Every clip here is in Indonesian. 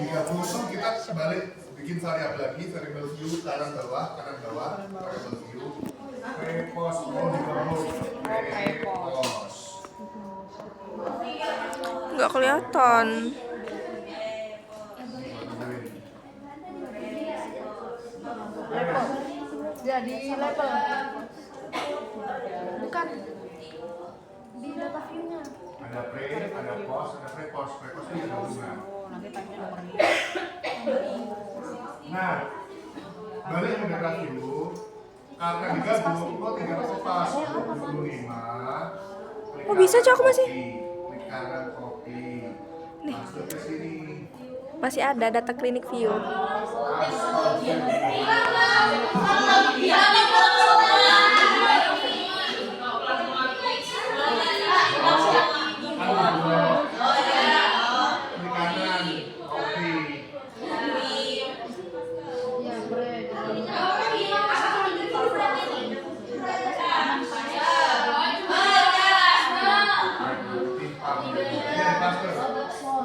digabung tuh kita balik bikin variabel lagi, variabel view kanan bawah, variabel view, prepos mau digabung, prepos. Nggak kelihatan. Jadi level. Bukan di data view-nya. Ada pre, ada pos, ada prepos, prepos itu gabungan. Nanti tanya nomornya. Nah, balik ke data view, karena digabung, lo tinggal lepas 25. Oh, bisa, Cok, masih? Klik kanan copy, masuk ke sini. Masih ada data klinik view.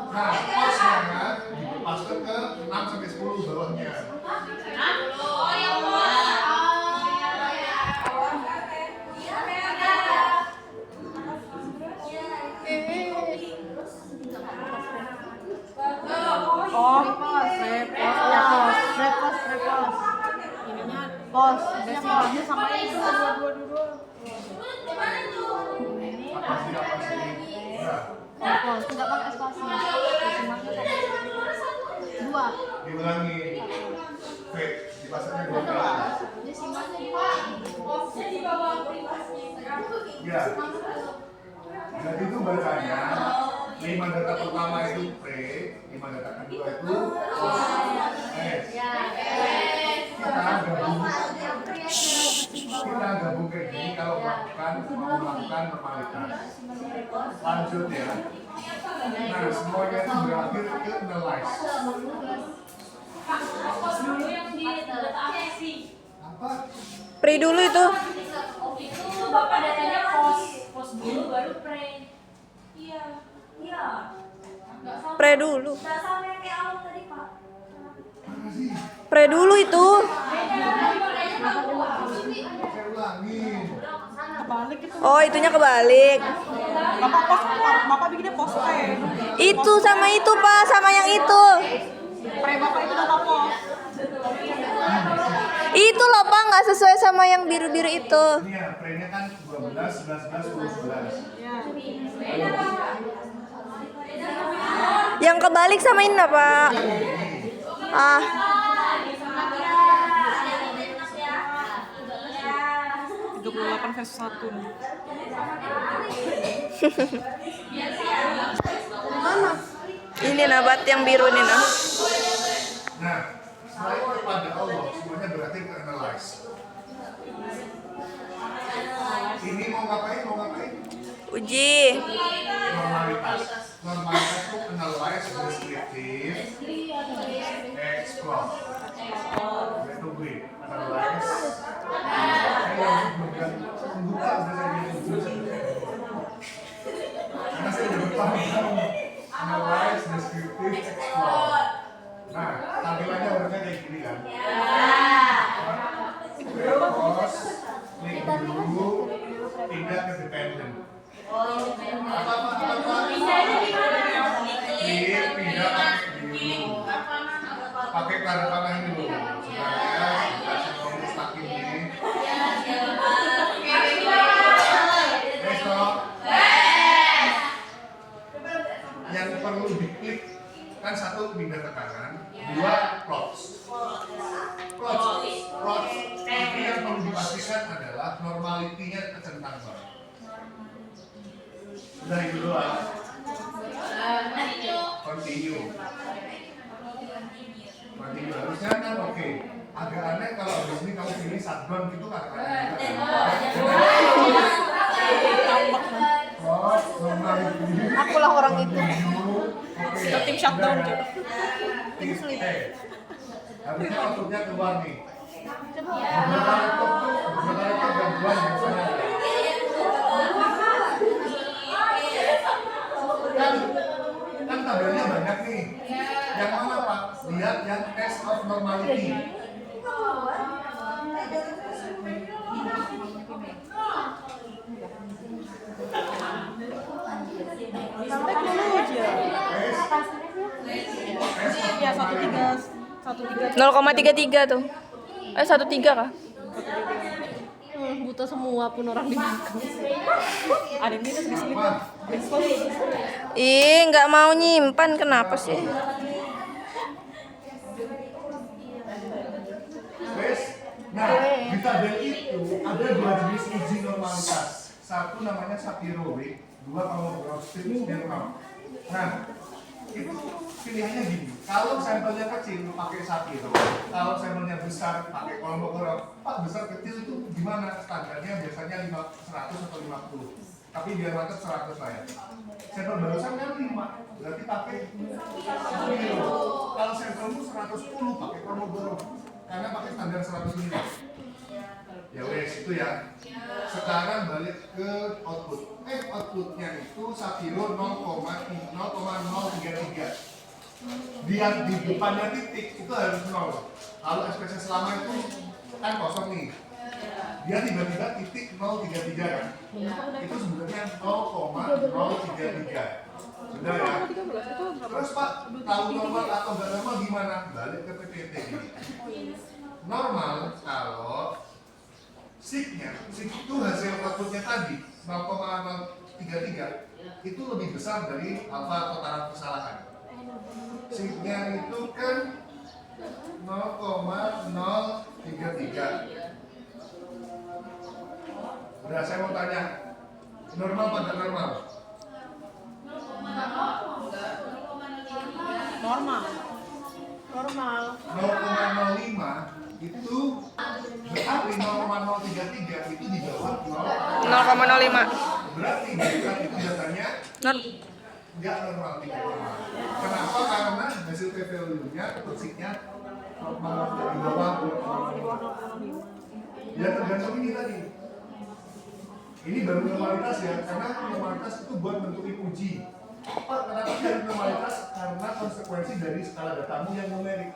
Nah, posnya dipaskan ke 6 sampai 10 bawahnya. Oh, repos. Ininya pos, desilnya sama itu dua. Apa sih? Nah, Repos, tidak pakai spasi. Dua. diulangi. V, dipasangnya 2 kali. Ya. Jadi itu bacanya 5 data pertama itu pre, 5 data kedua itu pos. Kita gabung kayak gini kalau melakukan normalitas. Lanjut ya. Nah, semuanya itu berakhir ke analyze. Dulu yang di data sih. Apa? Pre dulu itu. Itu bapak datanya pos dulu baru pre. Iya. Enggak sama. Pre dulu. Enggak sama yang kayak awal tadi, Pak. Mana sih? Pre dulu itu. Saya ulangin. Kebalik itu. Oh, itunya kebalik. Bapak bikinnya pos pre. Itu sama itu, Pak, sama yang itu. Pre bapak itu data pos. Itu loh, Pak, nggak sesuai sama yang biru-biru itu. Ini ya, pre-nya kan 12, 11, 10, 11. Ya. Yang kebalik sama ini, Pak. Ah, 38 versus 1 nih. ini nabat yang biru nih, nah. Nah, setelah itu kepada Allah, semuanya berarti ke analyze. Ini mau ngapain? Uji. Normalitas. Normalitas itu analyze, descriptive, explore. Itu gue, analyze. Membuka udah saya gitu. Karena saya udah berpaham. Analyze, descriptive, explore. Nah, tampilannya harusnya kayak gini kan? Terus, klik dulu, pindah ke dependent. Apa? Klik, pindah pakai dulu. Pakai tanda panah ini dulu. Supaya dikasih nomor stakin ini. Besok. Yang perlu diklik kan satu pindah ke kanan, dua plots. Plots ini yang perlu dipastikan adalah normalitinya kecentang banget. Udah itu doang. Continue. Harusnya kan oke. Agak aneh kalau habis ini kamu pilih shutdown gitu kan? Plots, normality. Akulah orang itu. Kita tim shutdown, Cok. Harusnya outputnya keluar nih. Beberapa laptop gangguan yang sana. Kan tabelnya banyak nih. Yang mana Pak? yang test of normality. Teknologi ya. Iya, 0,33 tuh. 1,3 kah? buta semua pun orang di belakang. Ada yang minus di sini tuh. Ih, nggak mau nyimpan, kenapa sih? Wes, nah di tabel itu ada dua jenis uji normalitas. Satu namanya Shapiro-Wilk, dua normal. Nah, itu pilihannya gini. Kalau sampelnya kecil pakai Shapiro, kalau sampelnya besar pakai Kolmogorov. Pak, besar kecil itu gimana standarnya? Biasanya 100 atau 50. Tapi biar mantap 100 lah ya. Sampel barusan kan 5, berarti pakai Shapiro. Kalau sampelmu 110 pakai Kolmogorov. Karena pakai standar 100 mili. Ya wes itu ya. Sekarang balik ke output. Outputnya itu Shapiro 0,033. Dia di depannya titik itu harus 0. Kalau SPSS selama itu kan kosong nih. Dia tiba-tiba titik 033 kan. Itu sebenarnya 0,033. Sudah ya. Terus Pak, tahu normal atau nggak normal gimana? Balik ke PPT ini. Normal kalau signya, sig itu hasil outputnya tadi 0,033 itu lebih besar dari alfa atau taraf kesalahan. Signya itu kan 0,033. Udah, saya mau tanya, normal pada normal? Normal. 0,05 itu berarti 0,033 itu di bawah 0,05. berarti bukan itu datanya nggak normal, tidak normal. Kenapa? Karena hasil p-value-nya toxicnya di bawah 0,05. Ya tergantung ini tadi. Ini baru normalitas ya, karena normalitas itu buat bentukin uji. Pak, kenapa dari normalitas? Karena konsekuensi dari skala datamu yang numerik.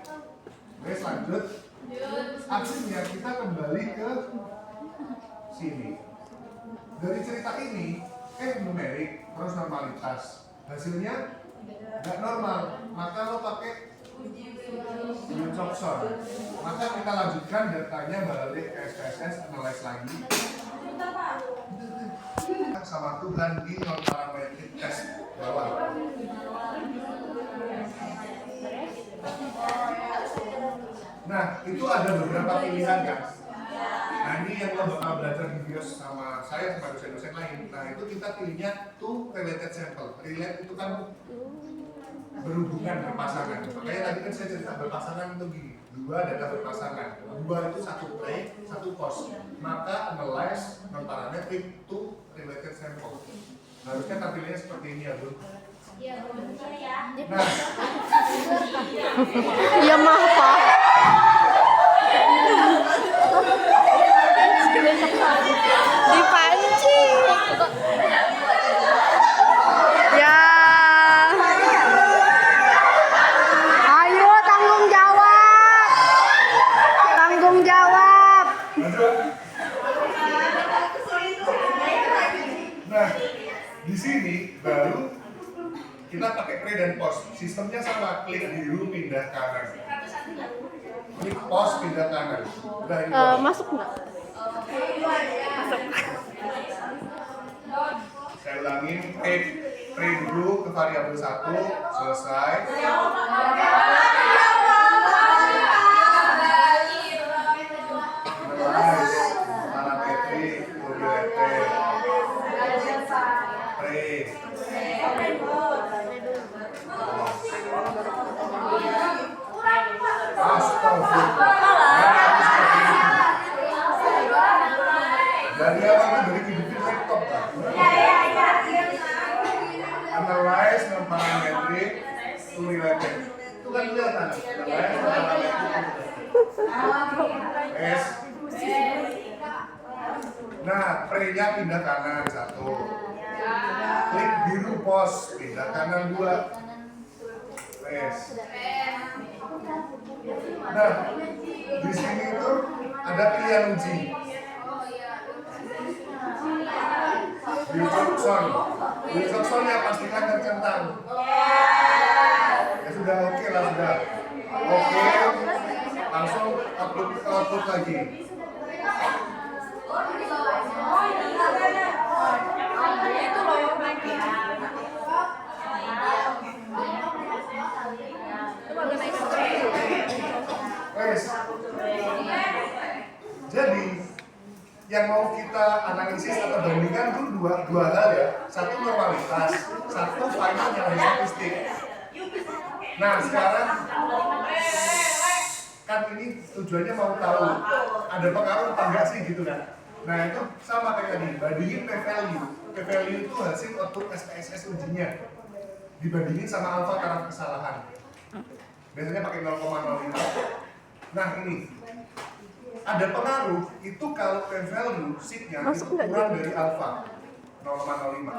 Oke, lanjut. Akhirnya kita kembali ke sini. Dari cerita ini, numerik terus normalitas. Hasilnya nggak normal, maka lo pakai Wilcoxon. Maka kita lanjutkan datanya balik ke SPSS, analyze lagi. Sama Tuhan di non parametric test bawah. Nah, itu ada beberapa pilihan kan. Nah, ini yang lo bakal belajar di video sama saya sama dosen-dosen lain. Nah, itu kita pilihnya to related sample. Relate itu kan berhubungan, berpasangan. Makanya tadi kan saya cerita berpasangan itu gini. 2 data berpasangan. 2 itu 1 play, 1 post. Maka analyze non parametric to related sample. Harusnya tampilannya seperti ini ya, Bro. Iya, betul ya. Nah, Iya mah, Pak. Dipancing. Ya. Ayo tanggung jawab. Tanggung jawab. lanjut. Nah, di sini baru kita pakai pre dan post. Sistemnya sama, klik biru pindah kanan. Klik post pindah kanan. Udah ini. Masuk nggak? Saya ulangin, pre dulu ke variabel 1, selesai. Analyze, parametrik, related, pre. Dari apa kan dari kehidupan laptop kan? Analyze non parametric to related. Itu kan kelihatan. Analyze non parametric. S. Nah, pre-nya pindah kanan 1. Klik biru post pindah kanan 2. S. Nah, di sini itu ada pilihan uji. Wilcoxon. Wilcoxonnya pastikan tercentang. Ya sudah, oke lah sudah. Oke, langsung upload lagi. Wes. Jadi yang mau kita analisis atau bandingkan itu dua hal ya. Satu normalitas, satu final yang statistik. Nah sekarang kan ini tujuannya mau tahu ada pengaruh apa enggak sih gitu kan. Nah itu sama kayak tadi, bandingin p-value. P-value itu hasil output SPSS ujinya dibandingin sama alfa karena kesalahan. Biasanya pakai 0,05. Nah ini ada pengaruh itu kalau p-value signya itu kurang dari alfa 0,05.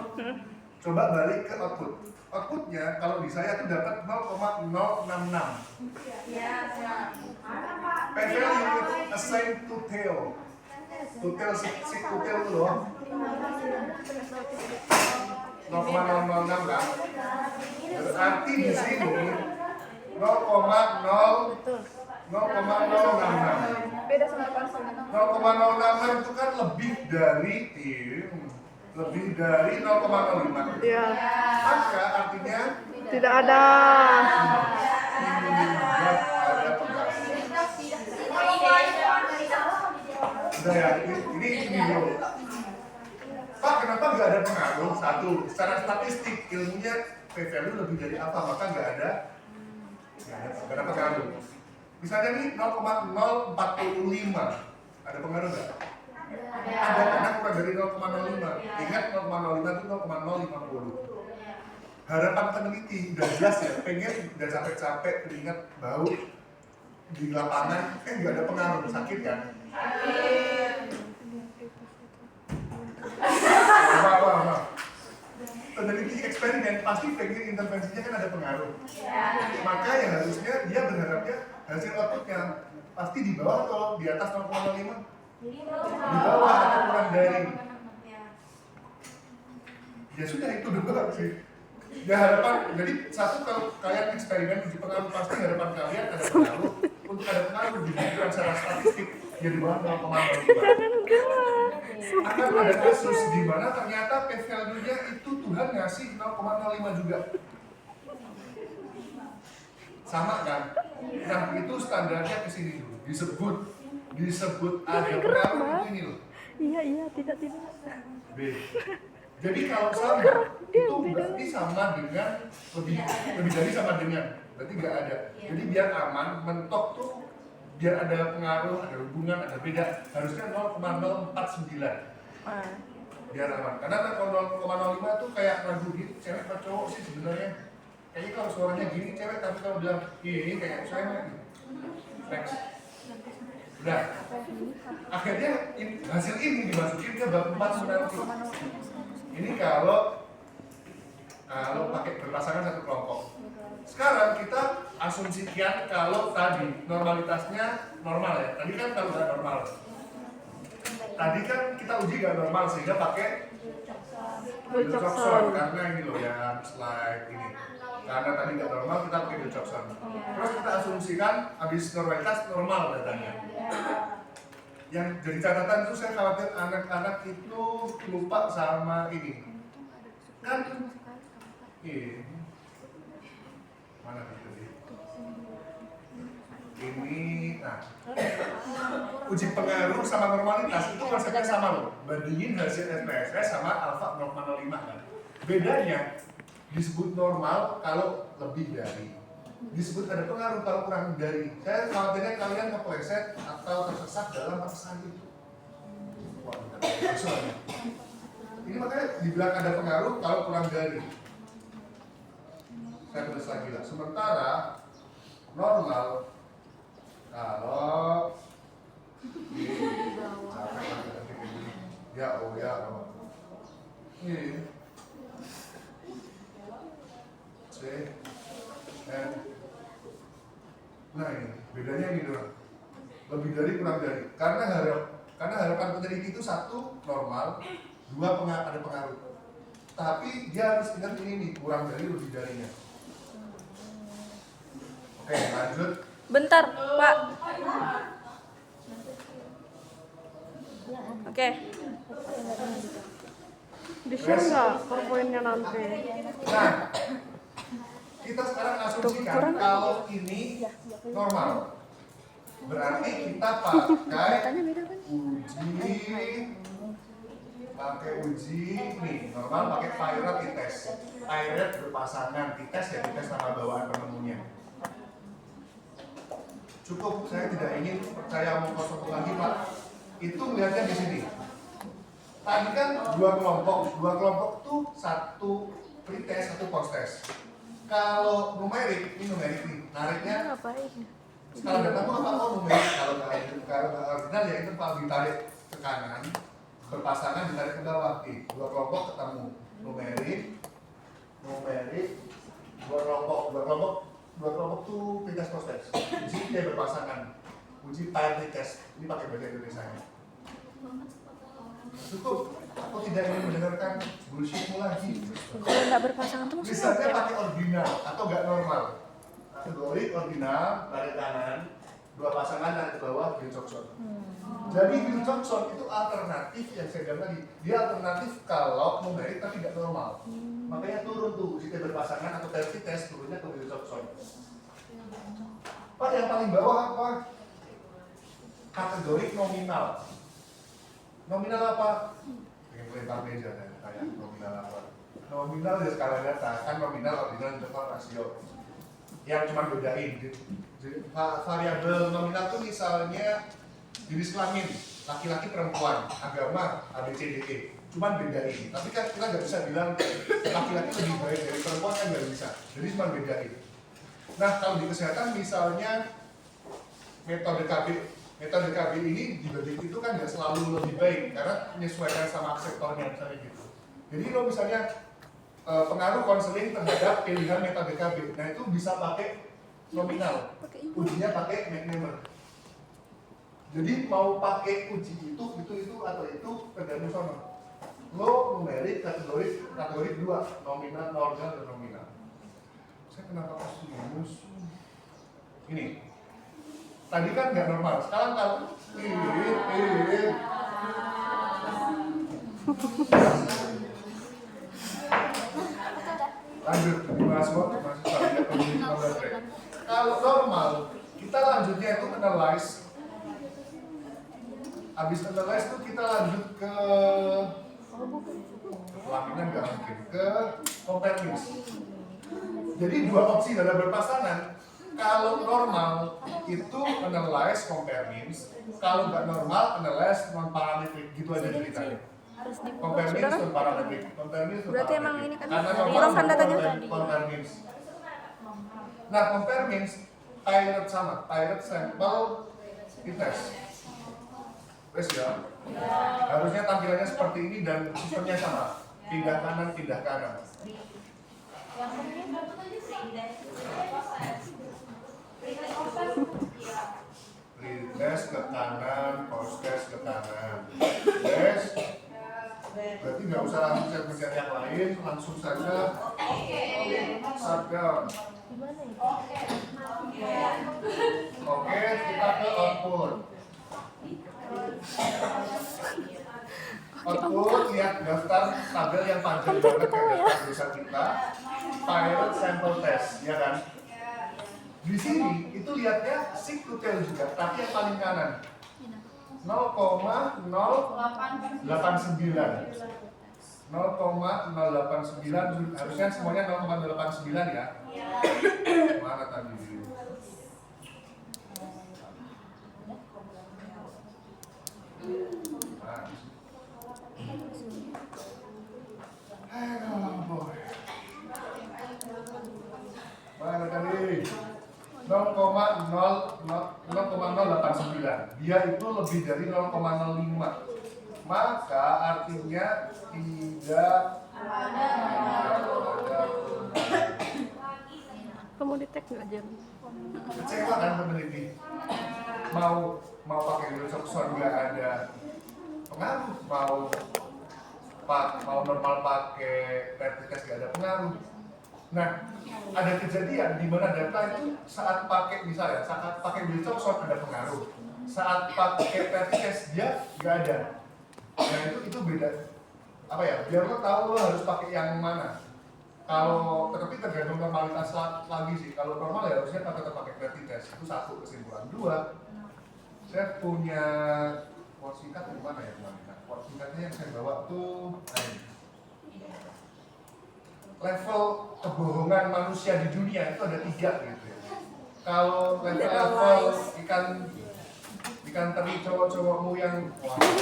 Coba balik ke output. Outputnya kalau di saya tuh dapat 0,066. P-value itu assigned to tail. To tail si to tail itu loh. 0,006 kan? Berarti di sini 0,066. Beda sama palsu. 0,066 itu kan lebih dari 0,05. Iya. Maka artinya Tidak ada. tidak ada pengaruh. Udah ya, ini dulu. Pak, kenapa nggak ada pengaruh? Satu, secara statistik ilmunya p-value lebih dari apa, maka nggak ada pengaruh. Misalnya nih 0,045, ada pengaruh nggak? Ada, karena kurang dari 0,05. Ingat 0,05 itu 0,050. Harapan peneliti udah jelas ya, pengen udah capek-capek keringat bau di lapangan, nggak ada pengaruh, sakit kan? Wah. Peneliti eksperimen pasti pengen intervensinya kan ada pengaruh. Maka yang harusnya dia berharapnya hasil outputnya pasti di bawah atau di atas 0,05. Di bawah atau kurang dari. Ya sudah itu doang sih. Ya harapan, jadi satu kalau kalian eksperimen uji pengaruh pasti harapan kalian ada pengaruh. Untuk ada pengaruh dibuktikan secara statistik ya di bawah 0,05. Akan ada kasus di mana ternyata p-value-nya itu Tuhan ngasih 0,05 juga. Sama kan? Nah itu standarnya ke sini dulu. Disebut ada pengaruh itu ini loh. Iya, tidak. B. Jadi kalau sama itu berarti sama dengan lebih dari sama dengan, berarti nggak ada. Jadi biar aman, mentok tuh biar ada pengaruh, ada hubungan, ada beda, harusnya 0,049. Biar aman. Karena kalau 0,05 tuh kayak ragu gitu, cewek atau cowok sih sebenarnya. Kayaknya kalau suaranya gini cewek, tapi kalau bilang ini kayak cewek gitu. Next. Udah. Akhirnya hasil ini dimasukin ke bab 4 nanti. Ini kalau pakai berpasangan satu kelompok. Sekarang kita asumsikan kalau tadi normalitasnya normal ya. Tadi kan kalau nggak normal. Tadi kan kita uji nggak normal sehingga pakai Wilcoxon karena ini loh ya slide ini. Karena tadi nggak normal kita pakai Wilcoxon. Terus kita asumsikan habis normalitas normal datanya. Yang jadi catatan itu saya khawatir anak-anak itu lupa sama ini. Kan ini mana tadi? Ini nah. Uji pengaruh sama normalitas itu konsepnya sama loh. Bandingin hasil SPSS sama alfa 0,05 kan. Bedanya disebut normal kalau lebih dari, disebut ada pengaruh kalau kurang dari. Saya khawatirnya kalian kepleset atau tersesat dalam paksaan itu. Wah, ini makanya dibilang ada pengaruh kalau kurang dari. Saya tulis lagi lah. Sementara normal kalau ini C N Nah ini, bedanya ini doang. Lebih dari kurang dari. Karena harapan peneliti itu satu normal, dua ada pengaruh. Tapi dia harus ingat ini nih, kurang dari lebih darinya. Oke, lanjut. Bentar, Pak. Oke. Di-share nggak PowerPoint-nya nanti? Nah, kita sekarang asumsikan kalau ini normal. Berarti kita pakai uji nih, normal pakai Pirate T-test. Pirate berpasangan, T-test ya T-test nama bawaan penemunya. Cukup, saya tidak ingin percaya omong kosong lagi Pak. Itu melihatnya di sini. Tadi kan dua kelompok tuh satu pretest, satu post-test. Kalau numerik, ini numerik nih, nariknya skala data itu apa? Oh numerik, kalau nggak ordinal ya interval ditarik ke kanan, berpasangan ditarik ke bawah. Dua kelompok ketemu, numerik, dua kelompok tuh pretest post-test. Uji dia berpasangan, uji Pirate test. Ini pakai bahasa Indonesia. Cukup, aku tidak ingin mendengarkan bullshitmu lagi. Kalau nggak berpasangan tuh maksudnya Misalnya apa? pakai ordinal atau nggak normal. Kategori ordinal, tarik kanan, dua pasangan tarik ke bawah, Wilcoxon. Jadi Wilcoxon itu alternatif yang saya bilang tadi. Dia alternatif kalau numerik tapi nggak normal. Makanya turun tuh uji berpasangan atau versi tes turunnya ke Wilcoxon. Pak yang paling bawah apa? Kategori nominal. Nominal apa? Pengen lempar meja kayak nominal apa? Nominal ya skala data, kan nominal, ordinal, interval, rasio. Yang cuma bedain variabel nominal itu misalnya jenis kelamin, laki-laki perempuan, agama, ABCDE. Cuma bedain. Tapi kan kita nggak bisa bilang laki-laki lebih baik dari perempuan kan nggak bisa. Jadi cuma bedain. Nah kalau di kesehatan misalnya metode KB ini dibagi itu kan nggak selalu lebih baik karena menyesuaikan sama akseptornya misalnya gitu. Jadi kalau misalnya pengaruh konseling terhadap pilihan metode KB, nah itu bisa pakai nominal, ujinya pakai McNamara. Jadi mau pakai uji itu atau itu tergantung sama. Lo numerik kategori dua, nominal, ordinal dan nominal. Saya kenapa harus rumus? Ini. Tadi kan nggak normal, sekarang kalau lanjut, mahasiswa kalau normal, kita lanjutnya itu analyze. Habis analyze itu kita lanjut ke pelaminan nggak mungkin, ke compare means. Jadi dua opsi dalam berpasangan. Kalau normal itu analyze compare means, kalau nggak normal analyze non parametrik, gitu aja ceritanya. Compare means non parametrik, compare means non Berarti emang parametrik. ini kan Karena normal kurang kan datanya? compare means. Nah compare means Pirate sama, Pirate sample T-test. Wes ya. Harusnya tampilannya seperti ini dan sistemnya sama, pindah kanan. Retest ke kanan, post-test ke kanan. Yes. Berarti nggak usah langsung mencari yang lain, langsung saja shutdown. Oke, kita ke output. Output lihat daftar tabel yang panjang banget kayak daftar tulisan kita. Pirate sample test, ya kan? Di sini itu lihatnya seek to tell juga, tapi yang paling kanan 0,089 harusnya semuanya 0,089 ya. Mana tadi? Mana tadi? 0,089. Dia itu lebih dari 0,05. Maka artinya tidak ada. Kamu di tag nggak jam? Kecewa kan peneliti. Mau pakai Wilcoxon nggak ada pengaruh, mau normal pakai rapid test nggak ada pengaruh. Nah, ada kejadian di mana data itu saat pakai misalnya saat pakai Wilcoxon ada pengaruh, saat pakai rapid test dia nggak ada. Nah itu beda. Apa ya? Biar lo tahu lo harus pakai yang mana. Kalau tetapi tergantung normalitas lagi sih. Kalau normal ya harusnya tetap pakai rapid test. Itu satu kesimpulan. Dua, saya punya quote singkat di mana ya kemarin? Quote singkatnya yang saya bawa tuh level kebohongan manusia di dunia itu ada 3 gitu ya. Kalau level ikan teri cowok-cowokmu yang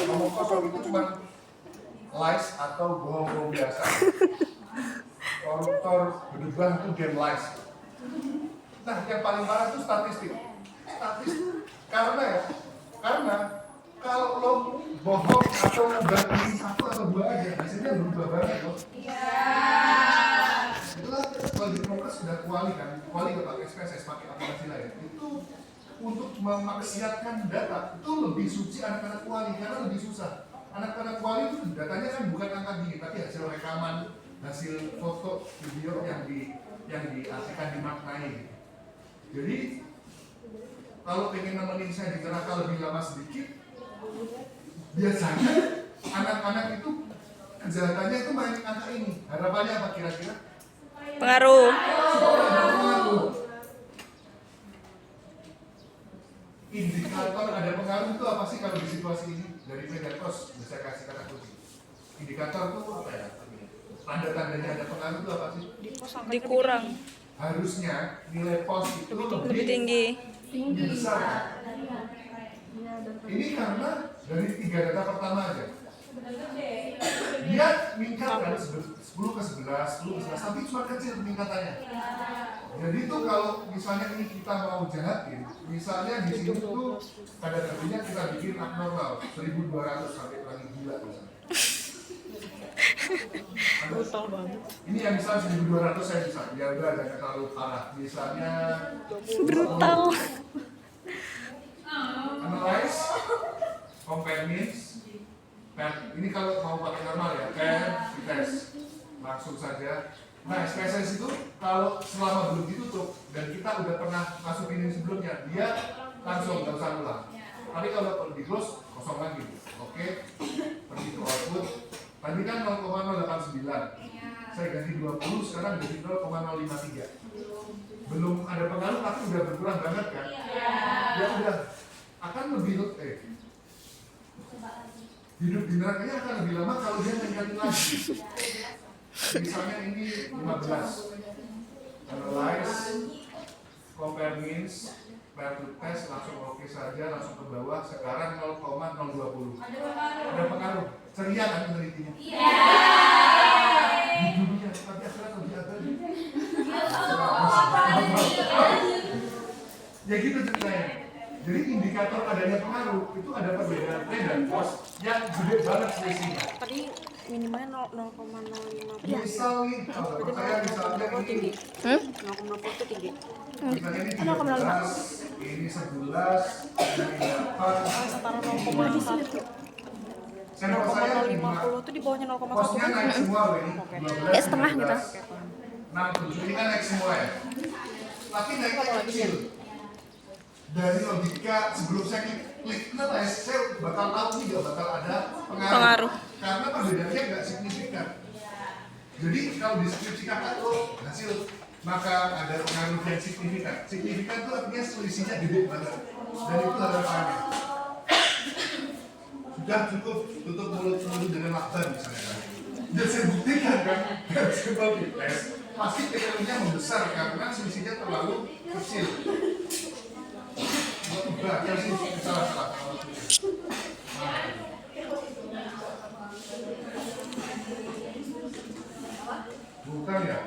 ngomong kosong itu cuma lies atau bohong-bohong biasa. Koruptor berdebat itu game lies. Nah yang paling parah itu statistik. Karena kalau lo bohong atau ngebandingin 1 atau 2 aja hasilnya berubah banget loh. Itulah kalau di progres sudah kuali nggak pakai SPSS, pakai aplikasi lain itu untuk memaksiatkan data itu lebih suci anak-anak kuali karena lebih susah. Anak-anak kuali itu datanya kan bukan angka gini tapi hasil rekaman, hasil foto, video yang diartikan dimaknai. Jadi kalau pengen nemenin saya di neraka lebih lama sedikit, biasanya anak-anak itu kejahatannya itu main angka ini. Harapannya apa kira-kira? Pengaruh. Indikator ada pengaruh itu apa sih kalau di situasi ini? Dari Megatos bisa kasih kata kunci. Indikator itu apa ya? Tanda-tandanya ada pengaruh itu apa sih? Dikurang. Harusnya nilai pos itu Lebih tinggi. lebih besar. Ini karena dari 3 data pertama aja. Dia meningkat dari 10 ke 11, 10 ke 11, tapi cuma kecil peningkatannya. Jadi itu kalau misalnya ini kita mau jahatin, misalnya di sini tuh kadar apinya kita bikin abnormal 1200 sampai paling gila misalnya. Brutal banget. Ini yang misalnya 1200 saya bisa, ya udah jangan terlalu parah. Misalnya Brutal. Analyze, compare means, ini kalau mau pakai normal ya, tes, langsung saja. Nah, SPSS itu kalau selama belum ditutup dan kita udah pernah masukin ini sebelumnya, dia langsung nggak usah ulang. Tapi kalau di close kosong lagi, oke? Pergi ke output. Tadi kan 0,089, saya ganti 20, sekarang jadi 0,053. Belum ada pengaruh tapi udah berkurang banget kan? Ya udah akan lebih hidup di nerakanya akan lebih lama kalau dia meningkatin lagi. Misalnya ini 15. Analyze, compare means, compare to test, langsung oke saja, langsung ke bawah. Sekarang 0,020. Ada pengaruh. Ceria kan penelitinya? Iya. Di dunia, tapi akhirnya lebih abadi. Ya gitu ceritanya. Jadi indikator adanya pengaruh itu ada perbedaan tren dan pos yang gede banget selisihnya. Tadi minimalnya 0,05. Misal nih, kalau saya misalnya ini 0,20 itu tinggi. misalnya ini 13, ini 11, ini 8. Setara 0,1. Sampel saya 0,50 itu di bawahnya 0,1. posnya naik semua ini. 12, Ya, setengah gitu. 6, 7, ini kan naik semua ya. Tapi naiknya kecil. Dari logika sebelum saya klik kenapa ya saya bakal tahu nih gak bakal ada pengaruh. Karena perbedaannya nggak signifikan. Jadi kalau deskripsi kata itu hasil maka ada pengaruh yang signifikan. Signifikan itu artinya selisihnya gede banget. Dan itu harapannya. Sudah cukup tutup mulut dengan lakban misalnya kan. Dan saya buktikan kan, coba tes pasti teorinya membesar karena selisihnya terlalu kecil. Baca sih salah. Bukan ya?